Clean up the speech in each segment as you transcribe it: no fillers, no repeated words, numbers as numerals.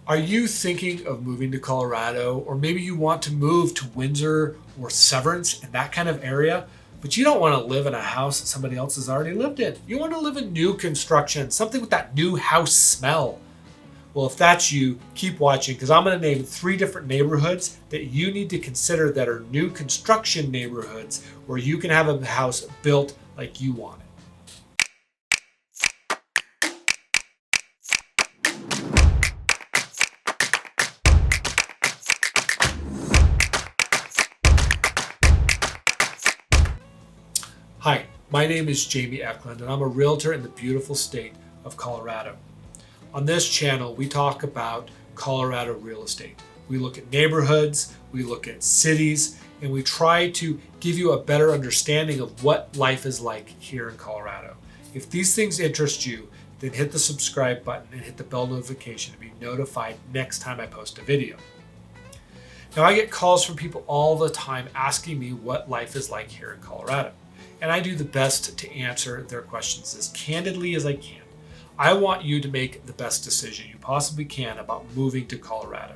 Are you thinking of moving to Colorado, or maybe you want to move to Windsor or Severance in that kind of area, but you don't want to live in a house that somebody else has already lived in? You want to live in new construction, something with that new house smell. Well, if that's you, keep watching, because I'm going to name 3 different neighborhoods that you need to consider that are new construction neighborhoods where you can have a house built like you want it. Hi, my name is Jamie Eklund, and I'm a realtor in the beautiful state of Colorado. On this channel, we talk about Colorado real estate. We look at neighborhoods, we look at cities, and we try to give you a better understanding of what life is like here in Colorado. If these things interest you, then hit the subscribe button and hit the bell notification to be notified next time I post a video. Now, I get calls from people all the time asking me what life is like here in Colorado. And I do the best to answer their questions as candidly as I can. I want you to make the best decision you possibly can about moving to Colorado.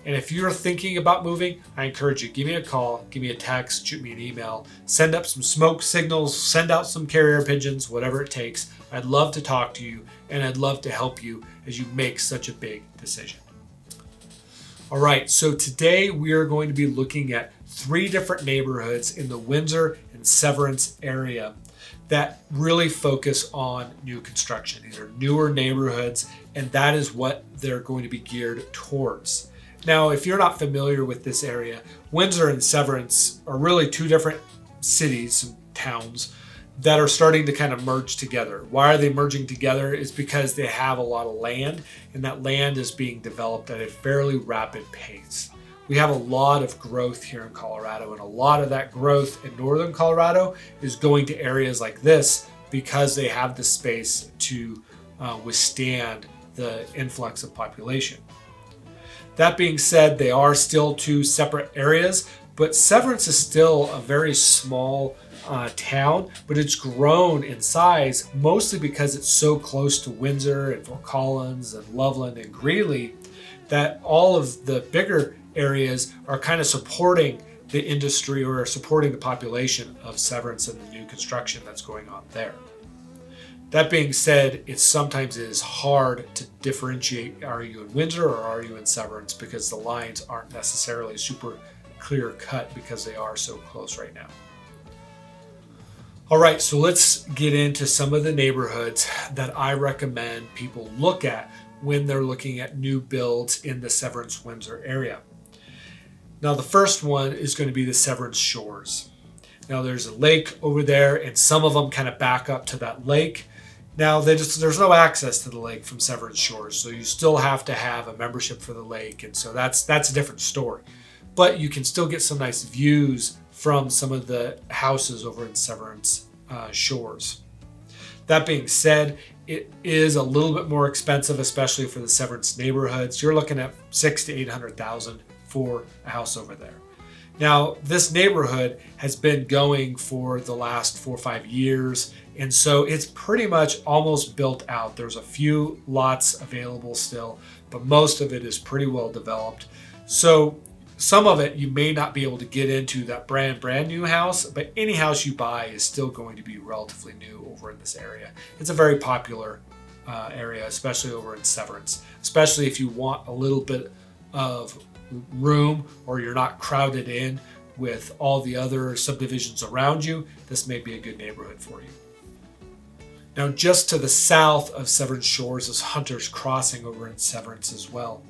And if you're thinking about moving, I encourage you, give me a call, give me a text, shoot me an email, send up some smoke signals, send out some carrier pigeons, whatever it takes. I'd love to talk to you, and I'd love to help you as you make such a big decision. All right, so today we are going to be looking at 3 different neighborhoods in the Windsor and Severance area that really focus on new construction. These are newer neighborhoods, and that is what they're going to be geared towards. Now, if you're not familiar with this area, Windsor and Severance are really 2 different cities and towns that are starting to kind of merge together. Why are they merging together? Is because they have a lot of land, and that land is being developed at a fairly rapid pace. We have a lot of growth here in Colorado, and a lot of that growth in northern Colorado is going to areas like this because they have the space to withstand the influx of population. That being said, they are still 2 separate areas, but Severance is still a very small town, but it's grown in size mostly because it's so close to Windsor and Fort Collins and Loveland and Greeley that all of the bigger areas are kind of supporting the industry or supporting the population of Severance and the new construction that's going on there. That being said, it sometimes is hard to differentiate, are you in Windsor or are you in Severance, because the lines aren't necessarily super clear cut because they are so close right now. All right, so let's get into some of the neighborhoods that I recommend people look at when they're looking at new builds in the Severance Windsor area. Now, the first one is going to be the Severance Shores. Now, there's a lake over there, and some of them kind of back up to that lake. Now, there's no access to the lake from Severance Shores, so you still have to have a membership for the lake, and so that's a different story. But you can still get some nice views from some of the houses over in Severance Shores. That being said, it is a little bit more expensive, especially for the Severance neighborhoods. You're looking at $600,000 to $800,000 for a house over there. Now, this neighborhood has been going for the last 4 or 5 years, and so it's pretty much almost built out. There's a few lots available still, but most of it is pretty well developed. So some of it you may not be able to get into that brand new house, but any house you buy is still going to be relatively new over in this area. It's a very popular area, especially over in Severance, especially if you want a little bit of room or you're not crowded in with all the other subdivisions around you. This may be a good neighborhood for you. Now, just to the south of Severance Shores is Hunter's Crossing over in Severance as well.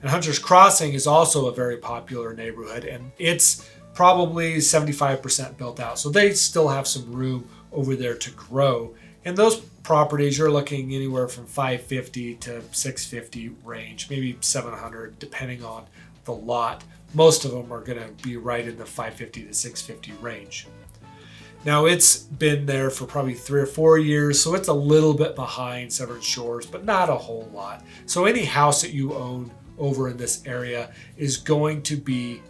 And Hunter's Crossing is also a very popular neighborhood, and it's probably 75% built out. So they still have some room over there to grow. And those properties, you're looking anywhere from 550 to 650 range, maybe 700, depending on the lot. Most of them are going to be right in the 550 to 650 range. Now, it's been there for probably 3 or 4 years, so it's a little bit behind Severance Shores, but not a whole lot. So any house that you own over in this area is going to be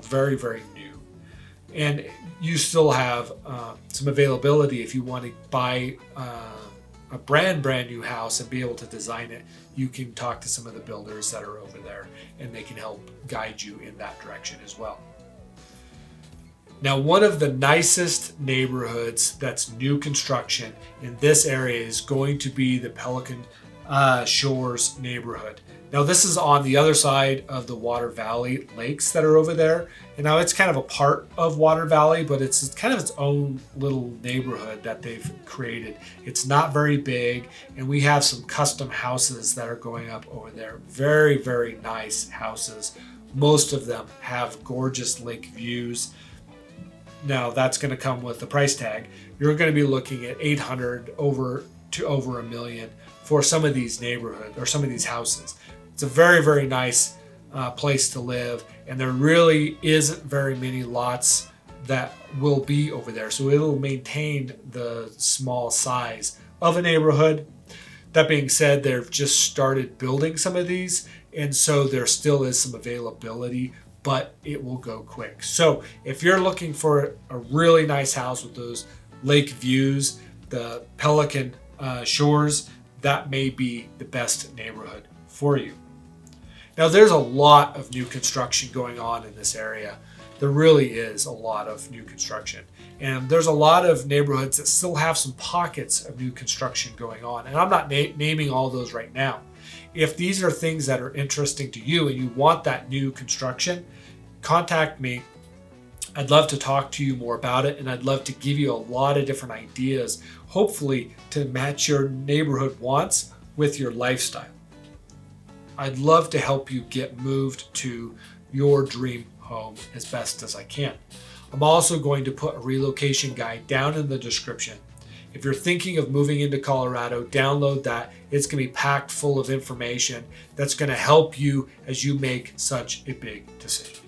very, very new. And you still have some availability if you want to buy a brand new house and be able to design it, you can talk to some of the builders that are over there and they can help guide you in that direction as well. Now, one of the nicest neighborhoods that's new construction in this area is going to be the Pelican Shores neighborhood. Now, this is on the other side of the Water Valley lakes that are over there. And now it's kind of a part of Water Valley, but it's kind of its own little neighborhood that they've created. It's not very big, and we have some custom houses that are going up over there. Very, very nice houses. Most of them have gorgeous lake views. Now, that's going to come with the price tag. You're going to be looking at $800,000 over $1 million for some of these neighborhoods or some of these houses. It's a very, very nice place to live, and there really isn't very many lots that will be over there. So it'll maintain the small size of a neighborhood. That being said, they've just started building some of these, and so there still is some availability, but it will go quick. So if you're looking for a really nice house with those lake views, the Pelican Shores, that may be the best neighborhood for you. Now, there's a lot of new construction going on in this area. There really is a lot of new construction. And there's a lot of neighborhoods that still have some pockets of new construction going on. And I'm not naming all those right now. If these are things that are interesting to you and you want that new construction, contact me. I'd love to talk to you more about it, and I'd love to give you a lot of different ideas, hopefully to match your neighborhood wants with your lifestyle. I'd love to help you get moved to your dream home as best as I can. I'm also going to put a relocation guide down in the description. If you're thinking of moving into Colorado, download that. It's going to be packed full of information that's going to help you as you make such a big decision.